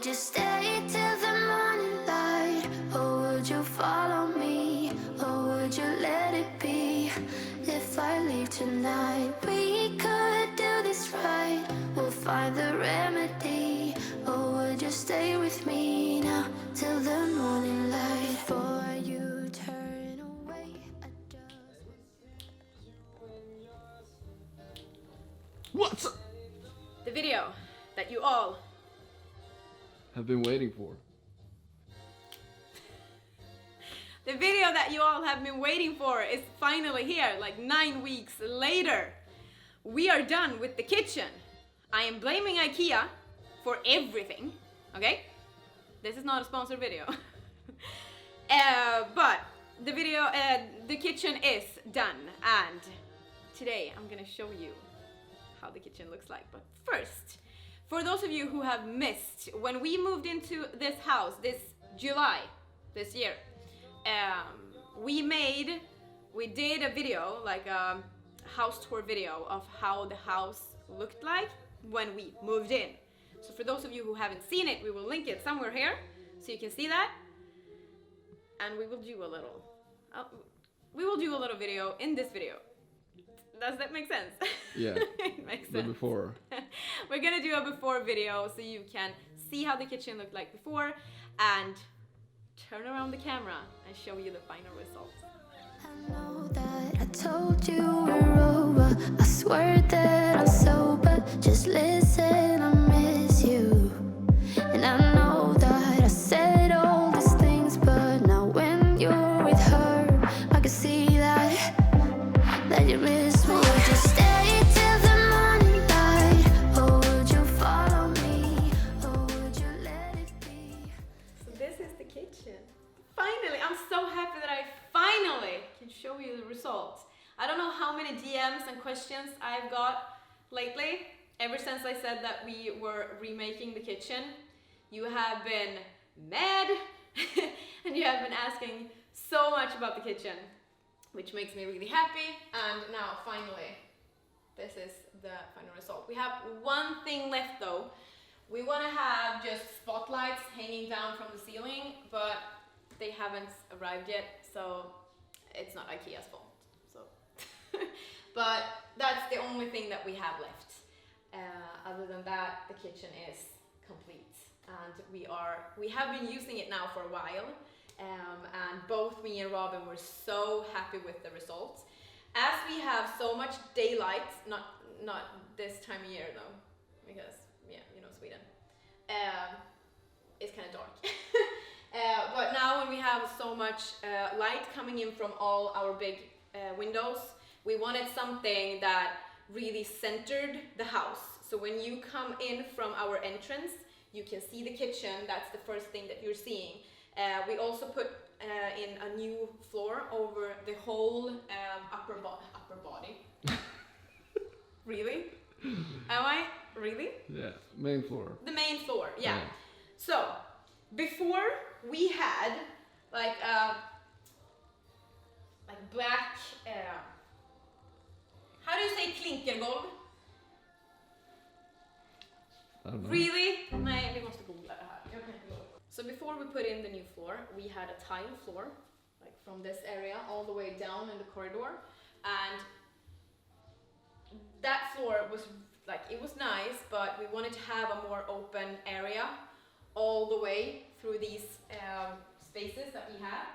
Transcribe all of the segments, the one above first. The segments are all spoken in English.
you stay till the morning light? Or would you follow me? Or would you let it be? If I leave tonight, we could do this right. We'll find the remedy. Or would you stay with me now till the morning light? Before you turn away, I just... What's up? The video that you all Have been waiting for. The video that you all have been waiting for is finally here, like 9 weeks later. We are done with the kitchen. I am blaming IKEA for everything, okay? This is not a sponsored video. But the video, the kitchen is done, and today I'm gonna show you how the kitchen looks like. But first, for those of you who have missed, when we moved into this house this July this year, we did a video, like a house tour video of how the house looked like when we moved in. So for those of you who haven't seen it, we will link it somewhere here so you can see that. And we will do a little video in this video. Does that make sense? Yeah. It makes The sense. before. We're gonna do a before video so you can see how the kitchen looked like before and turn around the camera and show you the final results. I know that I told you we're over. I swear that I'm sober. Just listen, I miss you. And I know that I said all these things, but now when you're with her, I can see that you miss me. Would you stay till the morning light? Or would you follow me? Or would you let it be? So this is the kitchen. Finally, I'm so happy that I finally can show you the results. I don't know how many DMs and questions I've got lately, ever since I said that we were remaking the kitchen. You have been mad and you have been asking so much about the kitchen, which makes me really happy. And now finally, this is the final result. We have one thing left though. We want to have just spotlights hanging down from the ceiling, but they haven't arrived yet, so it's not IKEA's fault. So, but that's the only thing that we have left. Other than that, the kitchen is complete, and we have been using it now for a while. And both me and Robin were so happy with the results. As we have so much daylight, not this time of year though, because yeah, you know, Sweden, it's kind of dark. But now when we have so much light coming in from all our big windows, we wanted something that really centered the house. So when you come in from our entrance, you can see the kitchen. That's the first thing that you're seeing. We also put in a new floor over the whole upper body. Really? Am I? Really? Yeah, main floor. The main floor, yeah. So, before we had like black, how do you say klinkergolv? I don't know. Really? Nej, vi måste googla det här. Jag kan inte googla. So before we put in the new floor, we had a tile floor, like from this area all the way down in the corridor, and that floor was like, it was nice, but we wanted to have a more open area all the way through these spaces that we had,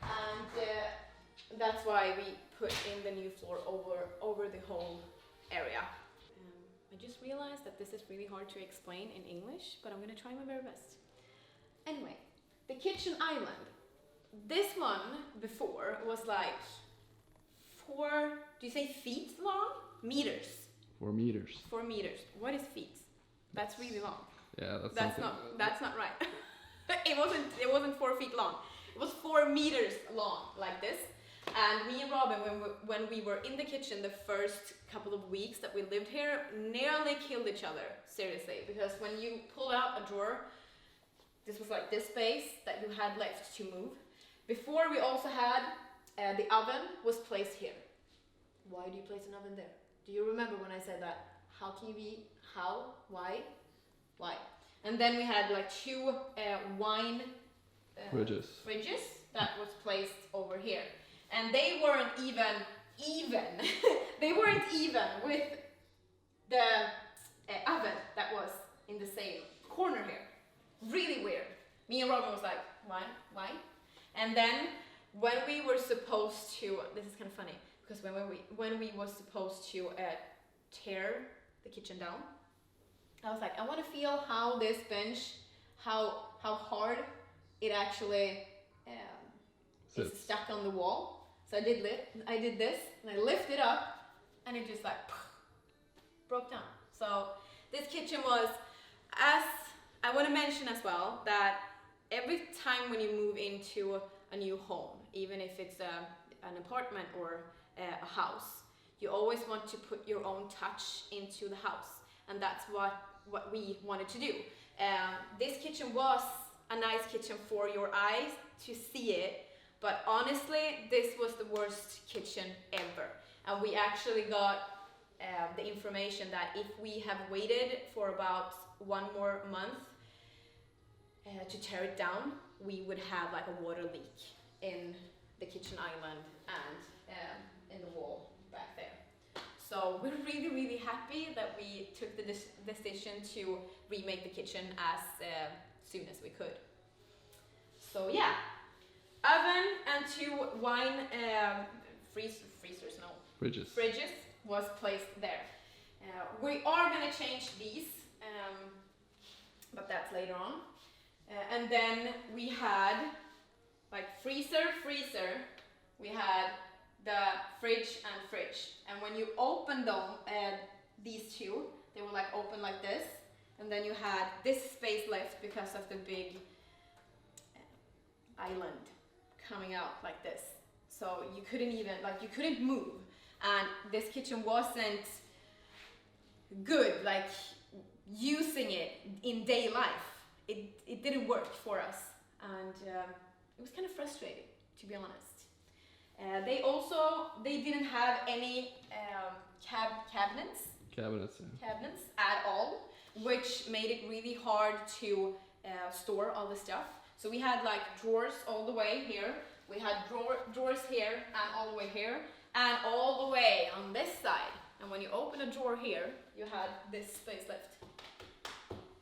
and that's why we put in the new floor over the whole area. I just realized that this is really hard to explain in English, but I'm gonna try my very best. Anyway, the kitchen island. This one before was like 4, do you say feet long? Meters. 4 meters. 4 meters. What is feet? That's really long. Yeah, That's not right. It wasn't 4 feet long. It was 4 meters long, like this. And me and Robin, when we were in the kitchen the first couple of weeks that we lived here, nearly killed each other, seriously. Because when you pull out a drawer, this was like this space that you had left to move. Before we also had, the oven was placed here. Why do you place an oven there? Do you remember when I said that? Why? And then we had like two wine Fridges. that was placed over here. And they weren't even. They weren't even with the oven that was in the same corner here. Really weird. Me and Robin was like, why? And then when we were supposed to, this is kind of funny, because when we was supposed to tear the kitchen down, I was like, I want to feel how this bench, how hard it actually is stuck on the wall. So I did this, and I lifted up, and it just like broke down. So this kitchen was, as I want to mention as well, that every time when you move into a new home, even if it's an apartment or a house, you always want to put your own touch into the house, and that's what we wanted to do. This kitchen was a nice kitchen for your eyes to see it, but honestly, this was the worst kitchen ever. And we actually got the information that if we have waited for about 1 more month to tear it down, we would have like a water leak in the kitchen island and in the wall back there. So we're really happy that we took the decision to remake the kitchen as soon as we could. So yeah, oven and 2 wine fridges was placed there. We are gonna change these, but that's later on. And then we had like freezer. We had the fridge. And when you open them, these two, they were like open like this. And then you had this space left because of the big island coming out like this. So you couldn't move. And this kitchen wasn't good, like using it in day life. It didn't work for us. And it was kind of frustrating, to be honest. They didn't have any cabinets at all, which made it really hard to store all the stuff. So we had like drawers all the way here. We had drawers here and all the way here and all the way on this side. And when you open a drawer here, you had this space left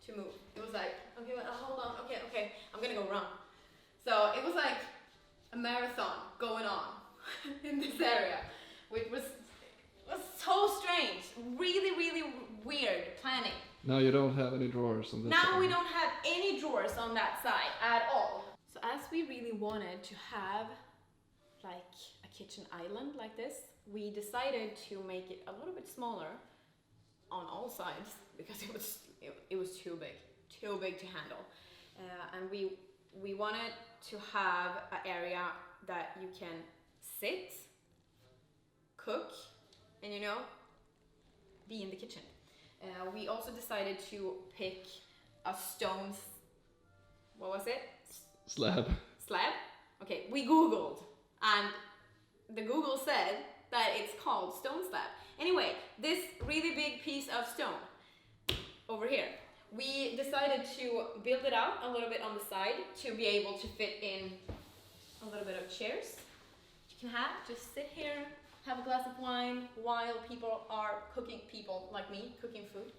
to move. It was like, okay, hold on, okay, I'm gonna go run. So it was like a marathon going on in this area, which was so strange, really weird planning. Now you don't have any drawers on this side. Now we don't have any drawers on that side at all. So as we really wanted to have like a kitchen island like this, we decided to make it a little bit smaller on all sides because it was too big to handle. And we wanted to have an area that you can sit, cook, and be in the kitchen. We also decided to pick a stone, what was it? Slab. Okay, we Googled, and the Google said that it's called stone slab. Anyway, this really big piece of stone over here, we decided to build it out a little bit on the side to be able to fit in a little bit of chairs. You can just sit here, have a glass of wine while people like me cooking food.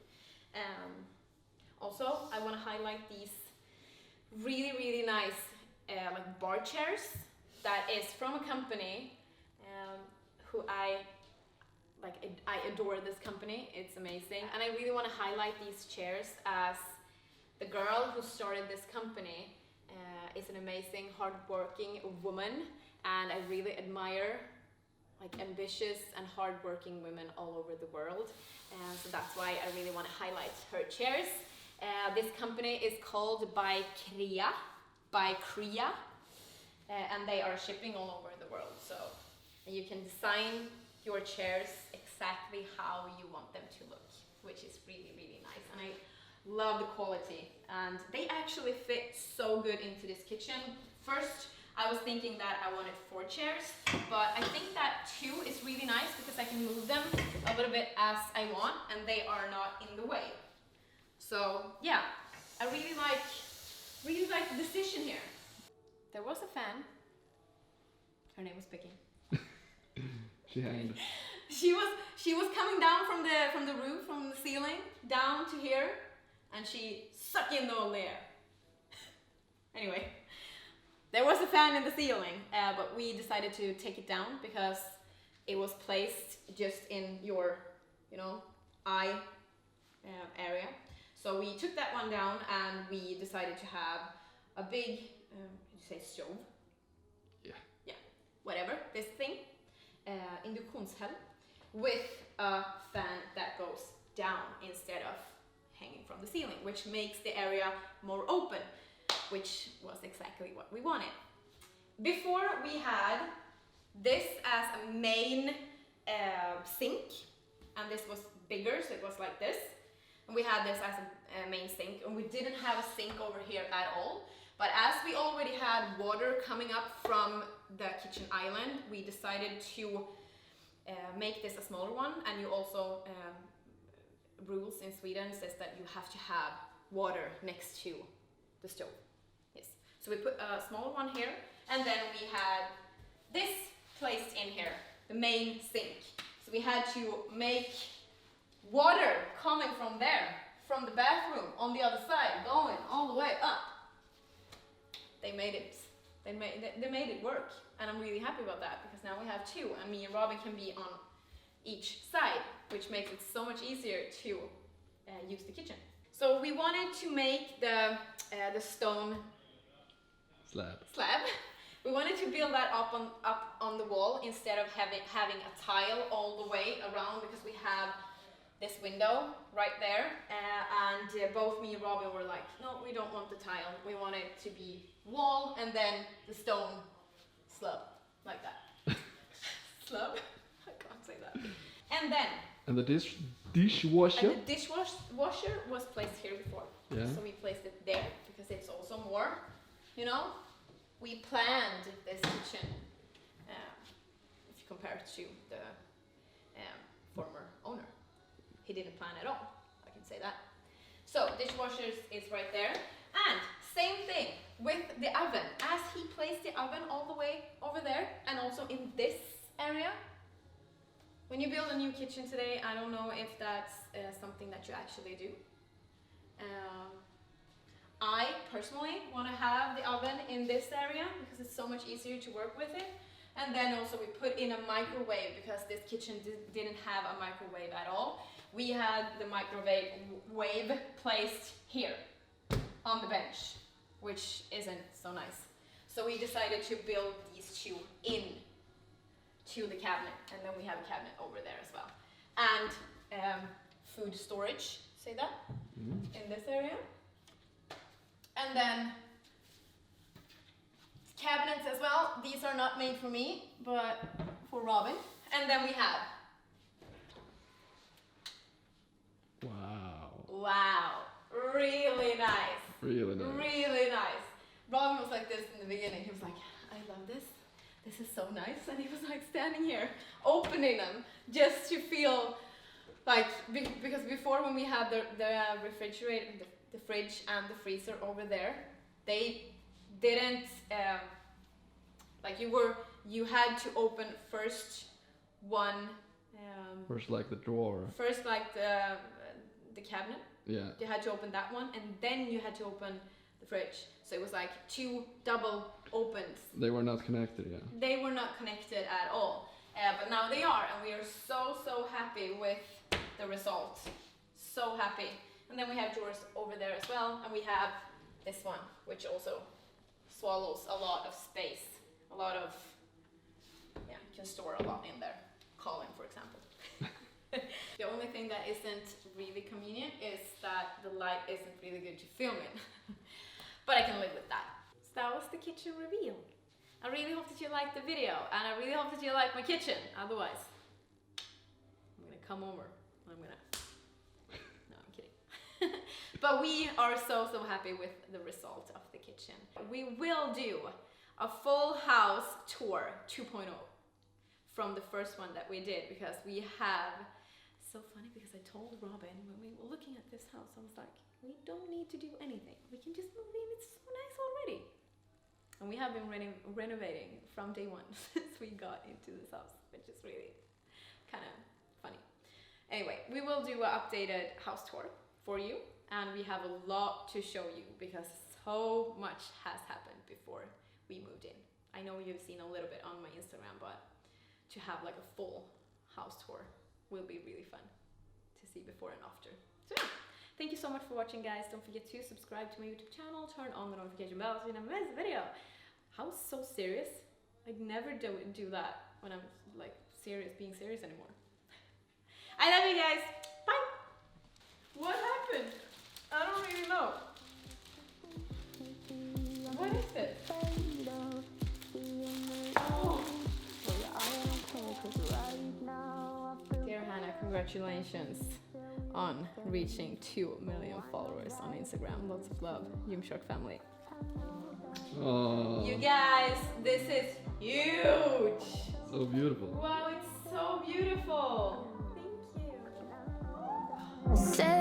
Also, I want to highlight these really nice like bar chairs that is from a company who I adore this company. It's amazing, and I really want to highlight these chairs as the girl who started this company is an amazing, hardworking woman, and I really admire like ambitious and hardworking women all over the world. So that's why I really want to highlight her chairs. This company is called by Krea, and they are shipping all over the world. So you can design your chairs exactly how you want them to look, which is really nice. And I love the quality, and they actually fit so good into this kitchen. First, I was thinking that I wanted 4 chairs, but I think that 2 is really nice because I can move them a little bit as I want, and they are not in the way. So yeah, I really like the decision here. There was a fan. Her name was Picky. She hanged. She was coming down from the roof, from the ceiling, down to here, and she sucked in all the air. Anyway, there was a fan in the ceiling, but we decided to take it down because it was placed just in your, eye area. So we took that one down and we decided to have a big, did you say stove? Yeah. Yeah, whatever, this thing, induktionshäll, with a fan that goes down instead of hanging from the ceiling, which makes the area more open, which was exactly what we wanted. Before we had this as a main sink, and this was bigger, so it was like this. And we had this as a main sink, and we didn't have a sink over here at all. But as we already had water coming up from the kitchen island, we decided to make this a smaller one. And you also, rules in Sweden says that you have to have water next to the stove. Yes. So we put a smaller one here, and then we had this placed in here, the main sink. So we had to make water coming from there, from the bathroom on the other side, going all the way up. They made it work, and I'm really happy about that because now we have two, and me and Robin can be on each side, which makes it so much easier to use the kitchen. So we wanted to make the stone slab. We wanted to build that up on the wall instead of having a tile all the way around, because we have this window right there, and both me and Robin were like, no, we don't want the tile. We want it to be wall and then the stone slab, like that. Slab? I can't say that. And the dishwasher. And the dishwasher was placed here before. Yeah. So we placed it there because it's also more, we planned this kitchen if you compare it to the former owner. He didn't plan at all, I can say that. So dishwashers is right there. And same thing with the oven. As he placed the oven all the way over there, and also in this area. When you build a new kitchen today, I don't know if that's something that you actually do. I personally want to have the oven in this area because it's so much easier to work with it. And then also we put in a microwave because this kitchen didn't have a microwave at all. We had the microwave placed here on the bench, which isn't so nice. So we decided to build these two in to the cabinet, and then we have a cabinet over there as well. And food storage, say that, in this area. And then cabinets as well. These are not made for me, but for Robin. And then we have. Wow, really nice. Really nice. Really nice. Robin was like this in the beginning. He was like, I love this. This is so nice. And he was like standing here, opening them, just to feel like, because before when we had the refrigerator, the fridge and the freezer over there, they didn't, like you had to open first one. First like the drawer. First like the cabinet. Yeah. You had to open that one, and then you had to open the fridge. So it was like two double opens. They were not connected, yeah. They were not connected at all. But now they are, and we are so happy with the result. So happy. And then we have drawers over there as well, and we have this one, which also swallows a lot of space. A lot of, you can store a lot in there. Colin, for example. The only thing that isn't really convenient is that the light isn't really good to film in. But I can live with that. So that was the kitchen reveal. I really hope that you liked the video, and I really hope that you like my kitchen. Otherwise, I'm gonna come over. No, I'm kidding. But we are so happy with the result of the kitchen. We will do a full house tour 2.0 from the first one that we did, because we have, so funny because I told Robin when we were looking at this house, I was like, We don't need to do anything. We can just move in. It's so nice already. And we have been renovating from day one since we got into this house, which is really kind of funny. Anyway, we will do an updated house tour for you, and we have a lot to show you because so much has happened before we moved in. I know you've seen a little bit on my Instagram, but to have like a full house tour will be really fun to see before and after. So yeah, thank you so much for watching, guys. Don't forget to subscribe to my YouTube channel, turn on the notification bell so you don't miss a video. How so serious? I'd never do that when I'm like being serious anymore. I love you guys. Bye. What happened? I don't really know. What is it? Oh. Dear Hannah, congratulations on reaching 2 million followers on Instagram. Lots of love, Gymshark family. Oh, You guys, this is huge. so beautiful. Wow, it's so beautiful. Thank you. Say